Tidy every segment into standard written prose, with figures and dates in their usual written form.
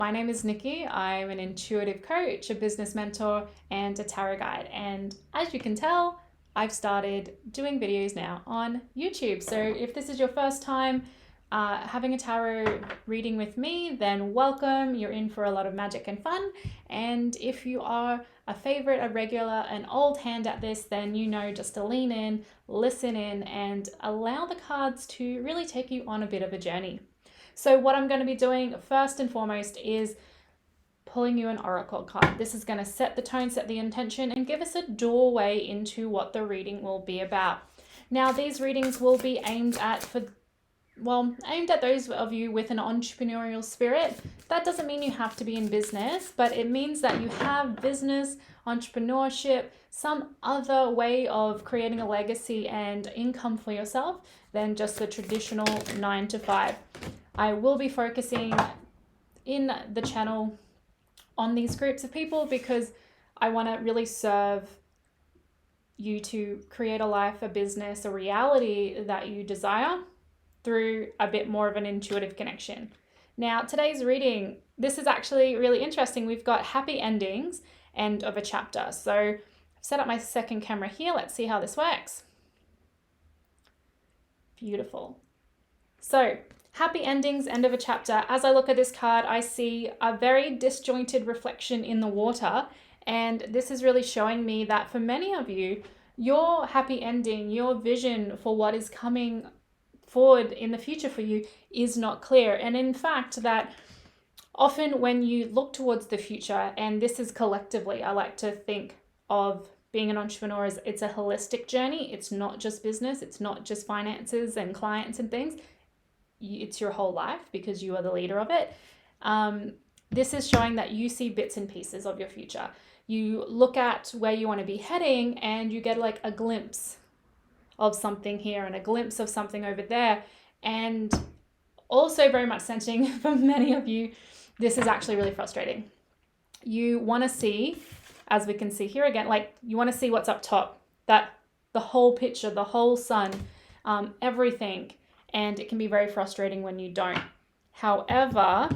My name is Nikki. I'm an intuitive coach, a business mentor, and a tarot guide. And as you can tell, I've started doing videos now on YouTube. So if this is your first time having a tarot reading with me, then welcome. You're in for a lot of magic and fun. And if you are a favorite, a regular, an old hand at this, then you know just to lean in, listen in, and allow the cards to really take you on a bit of a journey. So what I'm going to be doing first and foremost is pulling you an oracle card. This is going to set the tone, set the intention, and give us a doorway into what the reading will be about. Now, these readings will be aimed at those of you with an entrepreneurial spirit. That doesn't mean you have to be in business, but it means that you have business, entrepreneurship, some other way of creating a legacy and income for yourself than just the traditional 9 to 5. I will be focusing in the channel on these groups of people because I want to really serve you to create a life, a business, a reality that you desire through a bit more of an intuitive connection. Now, today's reading, this is actually really interesting. We've got happy endings, end of a chapter. So I've set up my second camera here. Let's see how this works. Beautiful. So happy endings, end of a chapter. As I look at this card, I see a very disjointed reflection in the water. And this is really showing me that for many of you, your happy ending, your vision for what is coming forward in the future for you is not clear. And in fact, that often when you look towards the future, and this is collectively, I like to think of being an entrepreneur as it's a holistic journey. It's not just business. It's not just finances and clients and things. It's your whole life because you are the leader of it. This is showing that you see bits and pieces of your future. You look at where you want to be heading and you get like a glimpse of something here and a glimpse of something over there. And also very much sensing for many of you, this is actually really frustrating. You want to see, as we can see here again, like you want to see what's up top, that the whole picture, the whole sun, everything. And it can be very frustrating when you don't. However,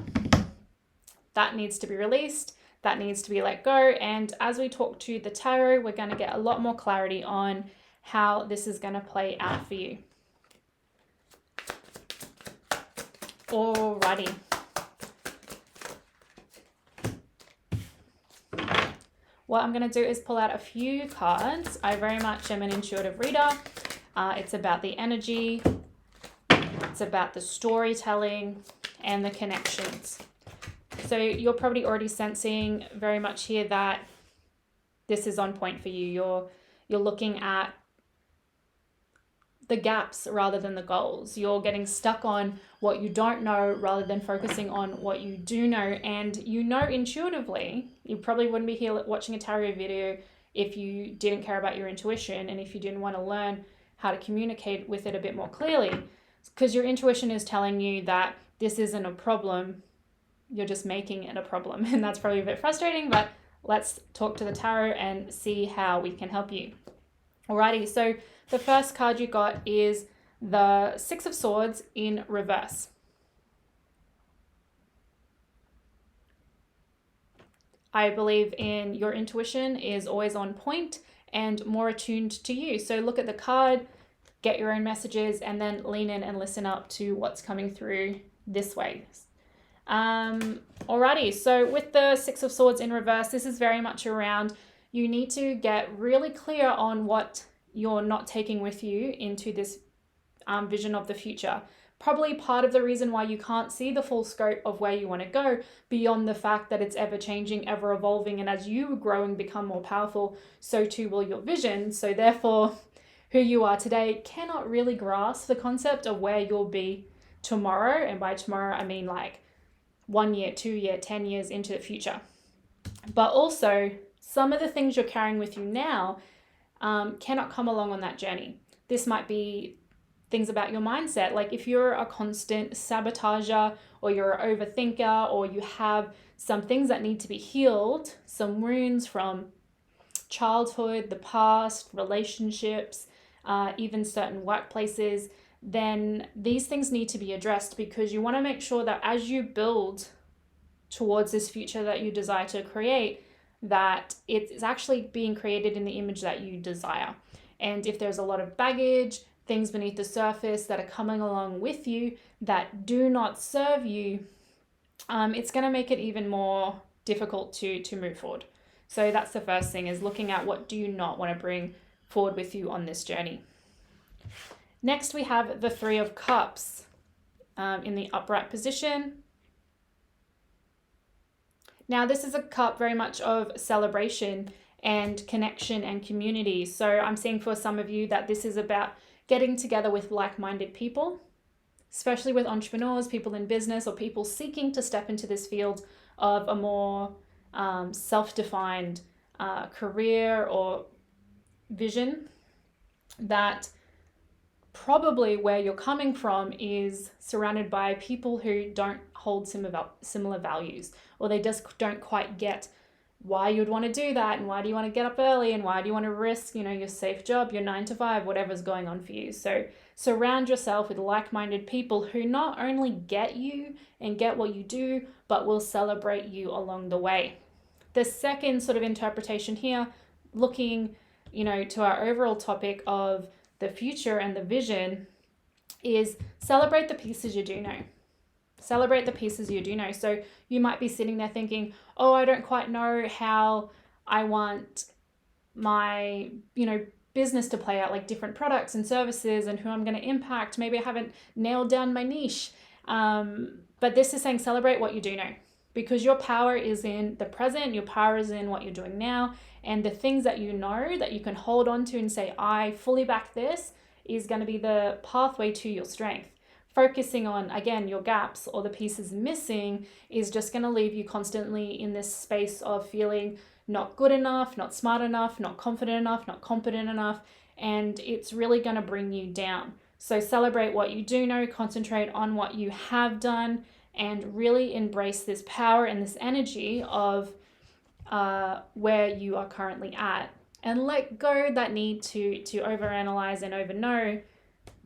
that needs to be released. That needs to be let go. And as we talk to the tarot, we're going to get a lot more clarity on how this is going to play out for you. Alrighty. What I'm going to do is pull out a few cards. I very much am an intuitive reader. It's about the energy. It's about the storytelling and the connections. So you're probably already sensing very much here that this is on point for you. You're looking at the gaps rather than the goals. You're getting stuck on what you don't know rather than focusing on what you do know. And you know intuitively, you probably wouldn't be here watching a tarot video if you didn't care about your intuition and if you didn't want to learn how to communicate with it a bit more clearly. Because your intuition is telling you that this isn't a problem, you're just making it a problem. And that's probably a bit frustrating, but let's talk to the tarot and see how we can help you. Alrighty, so the first card you got is the Six of Swords in reverse. I believe in your intuition is always on point and more attuned to you. So look at the card, get your own messages, and then lean in and listen up to what's coming through this way. Alrighty, so with the Six of Swords in reverse, this is very much around you need to get really clear on what you're not taking with you into this vision of the future. Probably part of the reason why you can't see the full scope of where you want to go beyond the fact that it's ever changing, ever evolving, and as you grow and become more powerful, so too will your vision. So therefore, who you are today cannot really grasp the concept of where you'll be tomorrow. And by tomorrow, I mean like 1 year, 2 year, 10 years into the future. But also, some of the things you're carrying with you now cannot come along on that journey. This might be things about your mindset. Like if you're a constant sabotager or you're an overthinker or you have some things that need to be healed, some wounds from childhood, the past, relationships, even certain workplaces, then these things need to be addressed because you want to make sure that as you build towards this future that you desire to create, that it's actually being created in the image that you desire. And if there's a lot of baggage, things beneath the surface that are coming along with you that do not serve you, it's going to make it even more difficult to move forward. So that's the first thing, is looking at what do you not want to bring forward with you on this journey. Next, we have the Three of Cups in the upright position. Now, this is a cup very much of celebration and connection and community. So I'm seeing for some of you that this is about getting together with like-minded people, especially with entrepreneurs, people in business, or people seeking to step into this field of a more self-defined career or vision, that probably where you're coming from is surrounded by people who don't hold similar values, or they just don't quite get why you'd want to do that, and why do you want to get up early, and why do you want to risk, your safe job, your 9 to 5, whatever's going on for you. So surround yourself with like-minded people who not only get you and get what you do, but will celebrate you along the way. The second sort of interpretation here, looking, to our overall topic of the future and the vision, is celebrate the pieces you do know. Celebrate the pieces you do know. So you might be sitting there thinking, oh, I don't quite know how I want my, business to play out, like different products and services and who I'm going to impact. Maybe I haven't nailed down my niche. But this is saying celebrate what you do know, because your power is in the present. Your power is in what you're doing now. And the things that you know that you can hold on to and say, I fully back this, is going to be the pathway to your strength. Focusing on, again, your gaps or the pieces missing is just going to leave you constantly in this space of feeling not good enough, not smart enough, not confident enough, not competent enough, and it's really going to bring you down. So celebrate what you do know, concentrate on what you have done, and really embrace this power and this energy of where you are currently at, and let go that need to overanalyze and overknow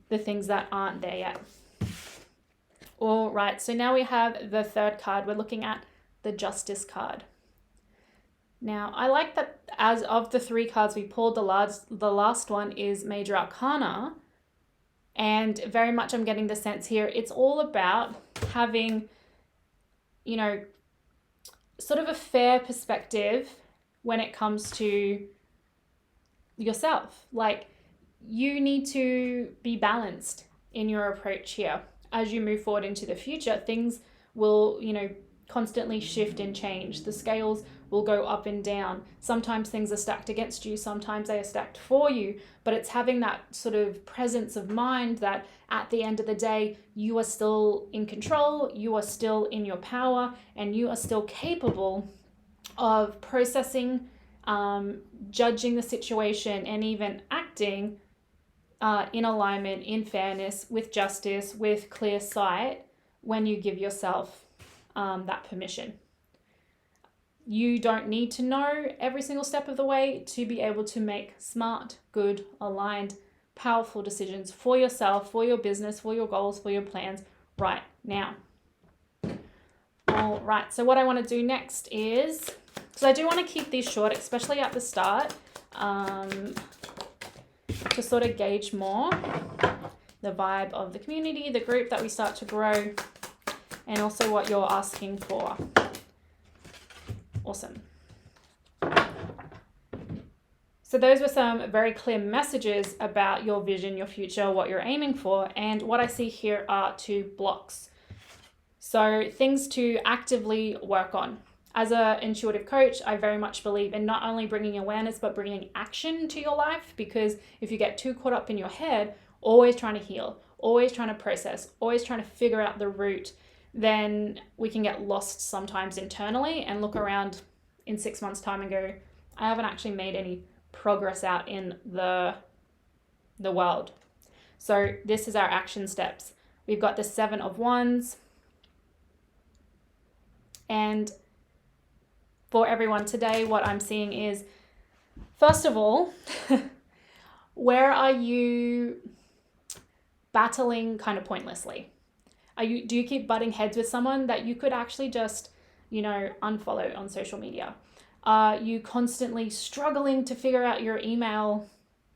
the things that aren't there yet. All right, so now we have the third card. We're looking at the Justice card. Now, I like that as of the three cards we pulled, the last one is Major Arcana. And very much I'm getting the sense here, it's all about having, sort of a fair perspective when it comes to yourself. Like, you need to be balanced in your approach here. As you move forward into the future, things will, constantly shift and change. The scales will go up and down. Sometimes things are stacked against you, sometimes they are stacked for you, but it's having that sort of presence of mind that at the end of the day, you are still in control, you are still in your power, and you are still capable of processing, judging the situation, and even acting in alignment, in fairness, with justice, with clear sight, when you give yourself that permission. You don't need to know every single step of the way to be able to make smart, good, aligned, powerful decisions for yourself, for your business, for your goals, for your plans right now. All right, so what I want to do next is, because I do want to keep these short, especially at the start, to sort of gauge more the vibe of the community, the group that we start to grow, and also what you're asking for. Awesome. So those were some very clear messages about your vision, your future, what you're aiming for. And what I see here are 2 blocks. So things to actively work on. As an intuitive coach, I very much believe in not only bringing awareness, but bringing action to your life. Because if you get too caught up in your head, always trying to heal, always trying to process, always trying to figure out the root, then we can get lost sometimes internally and look around in 6 months' time and go, I haven't actually made any progress out in the world. So this is our action steps. We've got the 7 of Wands. And for everyone today, what I'm seeing is, first of all, where are you battling kind of pointlessly? Do you keep butting heads with someone that you could actually just unfollow on social media? Are you constantly struggling to figure out your email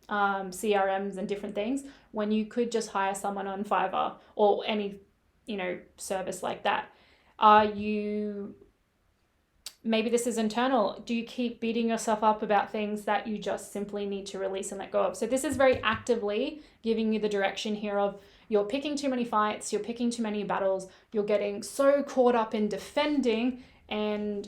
CRMs and different things when you could just hire someone on Fiverr or any, service like that? Are you, maybe this is internal. Do you keep beating yourself up about things that you just simply need to release and let go of? So this is very actively giving you the direction here of you're picking too many fights, you're picking too many battles, you're getting so caught up in defending and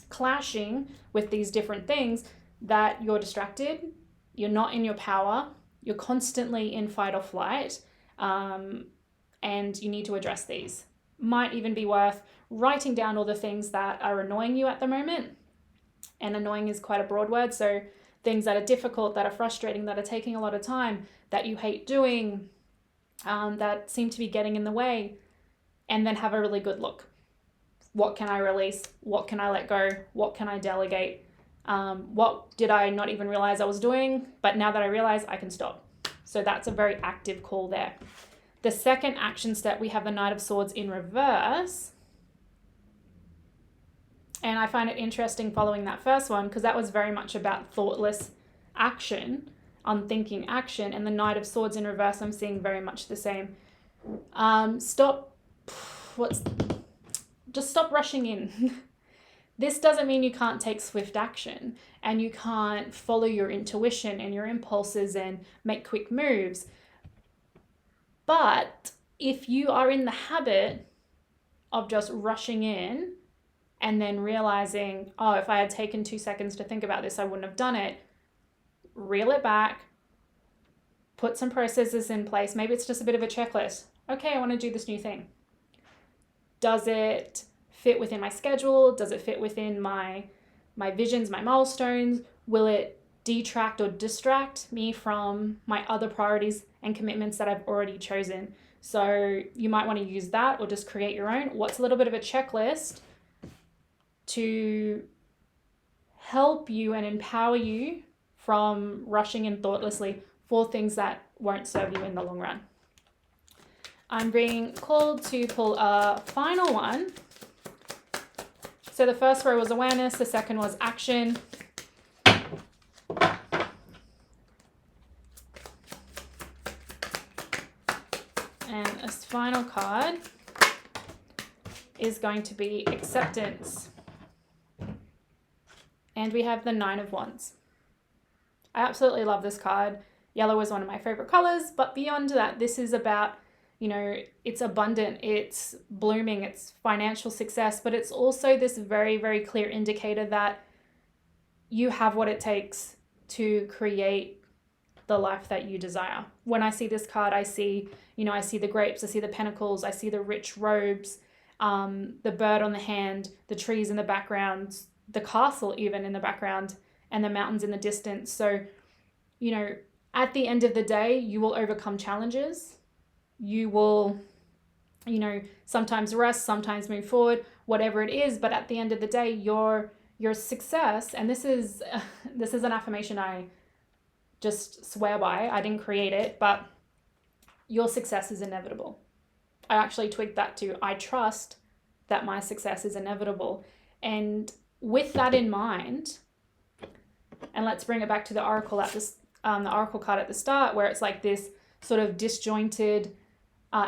clashing with these different things that you're distracted, you're not in your power, you're constantly in fight or flight, and you need to address these. Might even be worth writing down all the things that are annoying you at the moment. And annoying is quite a broad word, so things that are difficult, that are frustrating, that are taking a lot of time, that you hate doing, that seem to be getting in the way, and then have a really good look. What can I release? What can I let go? What can I delegate? What did I not even realize I was doing? But now that I realize, I can stop. So that's a very active call there. The second action step, we have the Knight of Swords in reverse. And I find it interesting following that first one because that was very much about thoughtless action, unthinking action. And the Knight of Swords in reverse, I'm seeing very much the same. Just stop rushing in. This doesn't mean you can't take swift action and you can't follow your intuition and your impulses and make quick moves. But if you are in the habit of just rushing in and then realizing, oh, if I had taken 2 seconds to think about this, I wouldn't have done it, reel it back, put some processes in place. Maybe it's just a bit of a checklist. Okay, I want to do this new thing. Does it fit within my schedule? Does it fit within my visions, my milestones? Will it detract or distract me from my other priorities and commitments that I've already chosen? So you might want to use that or just create your own. What's a little bit of a checklist to help you and empower you from rushing in thoughtlessly for things that won't serve you in the long run? I'm being called to pull a final one. So the first row was awareness, the second was action. And this final card is going to be acceptance. And we have the Nine of Wands. I absolutely love this card. Yellow is one of my favorite colors, but beyond that, this is about, it's abundant, it's blooming, it's financial success, but it's also this very, very clear indicator that you have what it takes to create the life that you desire. When I see this card, I see the grapes, I see the pentacles, I see the rich robes, the bird on the hand, the trees in the background, the castle even in the background, and the mountains in the distance. So, at the end of the day, you will overcome challenges. You will, sometimes rest, sometimes move forward, whatever it is. But at the end of the day, your success, and this is an affirmation I just swear by. I didn't create it, but your success is inevitable. I actually tweaked that to, I trust that my success is inevitable. And with that in mind, and let's bring it back to the oracle the oracle card at the start, where it's like this sort of disjointed,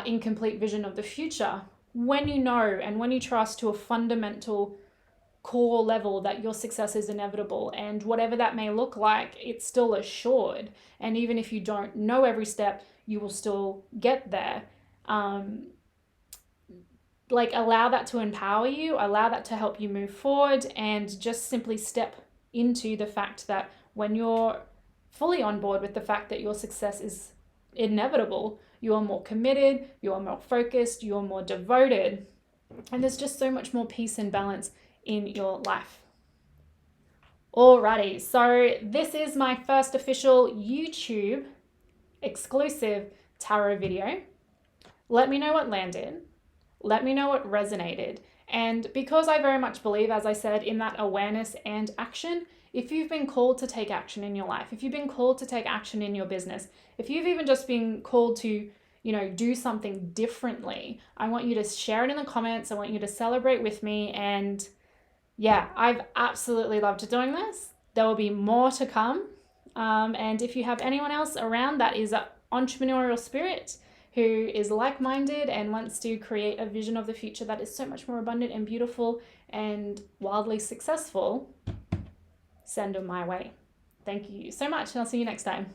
incomplete vision of the future. When you know and when you trust to a fundamental core level that your success is inevitable, and whatever that may look like, it's still assured. And even if you don't know every step, you will still get there. Allow that to empower you, allow that to help you move forward, and just simply step into the fact that when you're fully on board with the fact that your success is inevitable, you are more committed, you are more focused, you are more devoted, and there's just so much more peace and balance in your life. Alrighty, so this is my first official YouTube exclusive tarot video. Let me know what landed. Let me know what resonated. And because I very much believe, as I said, in that awareness and action, if you've been called to take action in your life, if you've been called to take action in your business, if you've even just been called to, do something differently, I want you to share it in the comments. I want you to celebrate with me. And yeah, I've absolutely loved doing this. There will be more to come. And if you have anyone else around that is an entrepreneurial spirit, who is like-minded and wants to create a vision of the future that is so much more abundant and beautiful and wildly successful, send them my way. Thank you so much, and I'll see you next time.